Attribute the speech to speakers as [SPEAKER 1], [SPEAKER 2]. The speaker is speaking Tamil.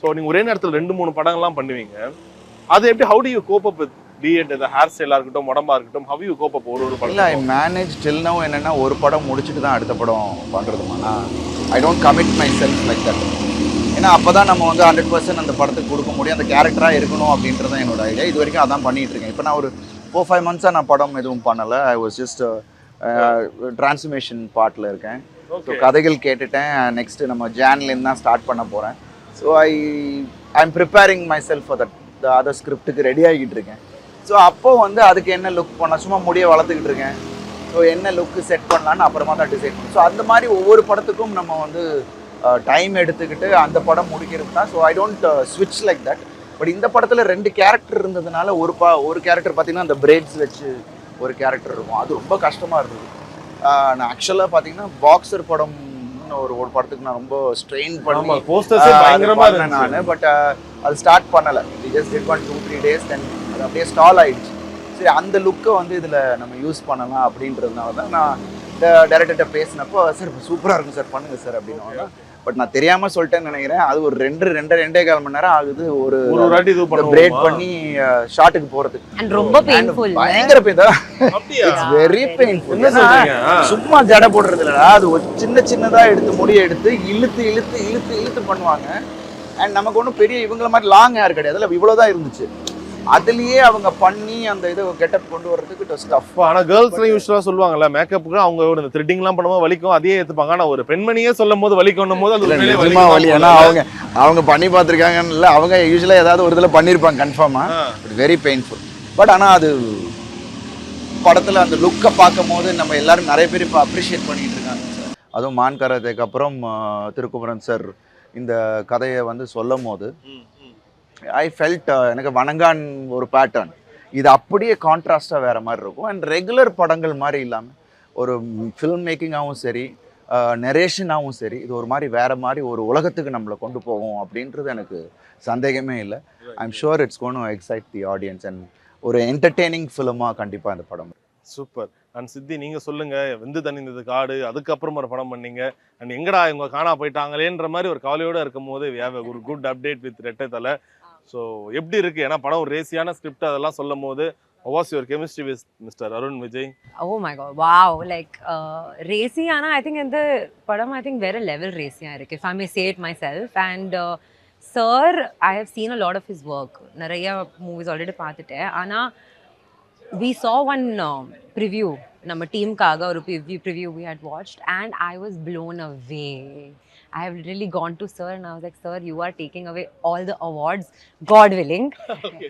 [SPEAKER 1] ஸோ நீங்கள் ஒரே நேரத்தில் 2-3 படங்கள்லாம் பண்ணுவீங்க. அது எப்படி how do you cope up with பிஎட் இந்த ஹேர் ஸ்டைலாக இருக்கட்டும், உடம்பா இருக்கட்டும், ஹவ் யூ கோப் அப் ஒரு படம்?
[SPEAKER 2] இல்லை, ஐ மேனேஜ் டில் நவ். என்னென்னா ஒரு படம் முடிச்சுட்டு தான் அடுத்த படம் பண்ணுறதுமா. I don't commit myself like that. ஏன்னா அப்போ தான் நம்ம வந்து 100% அந்த படத்துக்கு கொடுக்க முடியும், அந்த கேரக்டராக இருக்கணும் அப்படின்றது தான் என்னோட ஐடியா. இது வரைக்கும் அதான் பண்ணிகிட்டு இருக்கேன். இப்போ நான் ஒரு 4-5 months நான் படம் எதுவும் பண்ணலை. ஐ வாஸ் ஜஸ்ட் டிரான்ஸ்ஃபர்மேஷன் பார்ட்டில் இருக்கேன். ஸோ கதைகள் கேட்டுட்டேன். நெக்ஸ்ட்டு நம்ம ஜான்லேருந்து தான் ஸ்டார்ட் பண்ண போகிறேன். So I am preparing myself for that other ஸ்கிரிப்டுக்கு ரெடி ஆகிட்டு இருக்கேன். ஸோ அப்போது வந்து அதுக்கு என்ன லுக் பண்ண, சும்மா முடியை வளர்த்துக்கிட்டு இருக்கேன். ஸோ என்ன லுக்கு செட் பண்ணலான்னு அப்புறமா தான் டிசைட் பண்ணேன். ஸோ அந்த மாதிரி ஒவ்வொரு படத்துக்கும் நம்ம வந்து டைம் எடுத்துக்கிட்டு அந்த படம் முடிக்கிறது தான். ஸோ ஐ டோன்ட் ஸ்விட்ச் லைக் தட். பட் இந்த படத்தில் 2 கேரக்டர் இருந்ததுனால ஒரு கேரக்டர் பார்த்தீங்கன்னா அந்த பிரேட்ஸ் வச்சு ஒரு கேரக்டர் இருக்கும். அது ரொம்ப கஷ்டமாக இருந்தது. நான் ஆக்சுவலாக பார்த்தீங்கன்னா பாக்ஸர் படம் ஒரு படத்துக்கு நான் ரொம்ப ஸ்ட்ரெயின் பண்ணி நான் பட் அது ஸ்டார்ட் பண்ணலை. ஜஸ்ட் டிட் 1-2-3 days தென் அது அப்படியே ஸ்டால் ஆகிடுச்சு. சரி, அந்த லுக்கை வந்து இதில் நம்ம யூஸ் பண்ணலாம் அப்படின்றதுனால தான் நான் இந்த டைரக்டர்கிட்ட பேசினப்போ, சார் சூப்பராக இருக்கும் சார், பண்ணுங்கள் சார் அப்படின்னு. பட் நான் தெரியாமல் சொல்லிட்டேன்னு நினைக்கிறேன். அது ஒரு 2-2.25 மணி நேரம் ஆகுது ஒரு பிரேட் பண்ணி ஷாட்டுக்கு போகிறதுக்கு.
[SPEAKER 3] ரொம்ப பெயின்ஃபுல்,
[SPEAKER 2] பயங்கர இட்ஸ் வெரி பெயின்ஃபுல். சும்மா ஜடை போடுறது இல்லைடா, அது ஒரு சின்னதாக எடுத்து முடியை எடுத்து இழுத்து இழுத்து இழுத்து இழுத்து பண்ணுவாங்க. அண்ட் நமக்கு ஒன்றும் பெரிய இவங்கள மாதிரி லாங் ஹேர் கிடையாது, அதில் இவ்வளோதான் இருந்துச்சு. அதுலயே அவங்க பண்ணி அந்த இதை கெட்டப் கொண்டு வரதுக்கு இட் வாஸ் டஃப்.
[SPEAKER 1] ஆனா கேர்ள்ஸ்லாம் யூஸ்வலா சொல்லுவாங்கல்ல, மேக்கப்புக்கு அவங்க இந்த த்ரெட்டிங்லாம் பண்ணும்போது வலிக்கும், அதே ஏத்துப்பாங்க. ஆனா ஒரு பெண்மணியே சொல்லும் போது வலிக்கும் போது அது
[SPEAKER 2] நிஜமா வலி. ஏன்னா அவங்க பண்ணி பார்த்துருக்காங்கன்னு இல்லை, அவங்க யூஸ்வலாக ஏதாவது ஒரு இதில் பண்ணியிருப்பாங்க கன்ஃபார்மா. It's very painful. பட் ஆனால் அது படத்தில் அந்த லுக்கை பார்க்கும் போது நம்ம எல்லாரும் நிறைய பேர் இப்போ அப்ரிஷியேட் பண்ணிட்டு இருக்காங்க சார். அதுவும் மான் கராத்தேக்கு அப்புறம் திருக்குமரன் சார் இந்த கதையை வந்து சொல்லும் போது ஐ ஃபெல்ட் எனக்கு வணங்கான் ஒரு பேட்டர்ன் இது அப்படியே கான்ட்ராஸ்டாக வேறு மாதிரி இருக்கும். அண்ட் ரெகுலர் படங்கள் மாதிரி இல்லாமல் ஒரு ஃபில்ம் மேக்கிங்காகவும் சரி, நெரேஷனாகவும் சரி, இது ஒரு மாதிரி வேறு மாதிரி ஒரு உலகத்துக்கு நம்மளை கொண்டு போகும் அப்படின்றது எனக்கு சந்தேகமே இல்லை. I am sure it's gonna to excite the audience and ஒரு என்டர்டெய்னிங் ஃபிலிமாக கண்டிப்பாக இந்த படம்.
[SPEAKER 1] சூப்பர். அண்ட் சித்தி, நீங்கள் சொல்லுங்கள், வெந்து தணிந்தது காடு, அதுக்கப்புறம் ஒரு படம் பண்ணீங்க. அண்ட் எங்கடா இவங்க காணா போயிட்டாங்களேன்ற மாதிரி ஒரு கவலையோடு இருக்கும் போது வி ஹேவ் ஒரு குட் அப்டேட் வித் ரெட்டை தலை. ஸோ எப்படி இருக்குது? ஏன்னா படம் ஒரு ரேசியான ஸ்கிரிப்ட் அதெல்லாம் சொல்லும் போது how was your chemistry with Mr. Arun Vijay?
[SPEAKER 3] Oh my god, wow, like racy ana I think in the padam I think very level racy irukku, if I may say it myself. And sir, I have seen a lot of his work, nariya movies already paathitte. Ana we saw one preview, நம்ம டீமுக்காக ஒரு preview we had watched and I was blown away. I have really gone to sir and I was like, sir, you are taking away all the awards, God willing. Okay.